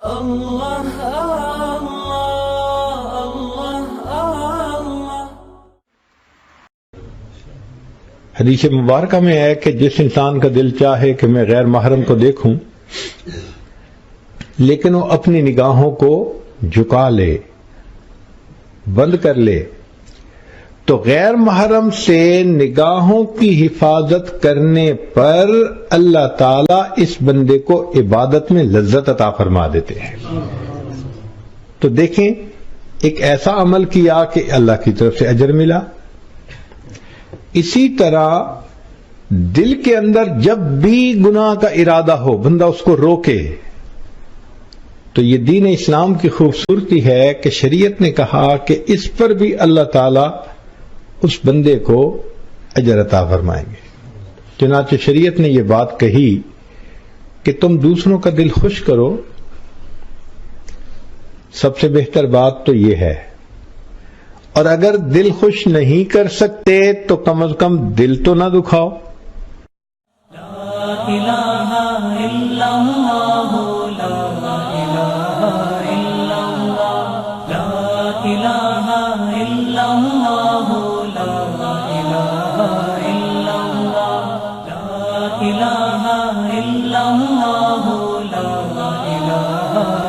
اللہ اللہ اللہ اللہ۔ حدیث مبارکہ میں ہے کہ جس انسان کا دل چاہے کہ میں غیر محرم کو دیکھوں لیکن وہ اپنی نگاہوں کو جھکا لے، بند کر لے، تو غیر محرم سے نگاہوں کی حفاظت کرنے پر اللہ تعالیٰ اس بندے کو عبادت میں لذت عطا فرما دیتے ہیں۔ تو دیکھیں، ایک ایسا عمل کیا کہ اللہ کی طرف سے اجر ملا۔ اسی طرح دل کے اندر جب بھی گناہ کا ارادہ ہو، بندہ اس کو روکے، تو یہ دین اسلام کی خوبصورتی ہے کہ شریعت نے کہا کہ اس پر بھی اللہ تعالیٰ اس بندے کو اجر عطا فرمائیں گے۔ چنانچہ شریعت نے یہ بات کہی کہ تم دوسروں کا دل خوش کرو، سب سے بہتر بات تو یہ ہے، اور اگر دل خوش نہیں کر سکتے تو کم از کم دل تو نہ دکھاؤ۔ لا الہ الا اللہ، لا الہ الا اللہ، لا الہ الا اللہ، لا الہ الا اللہ، لا الہ الا اللہ، لا الہ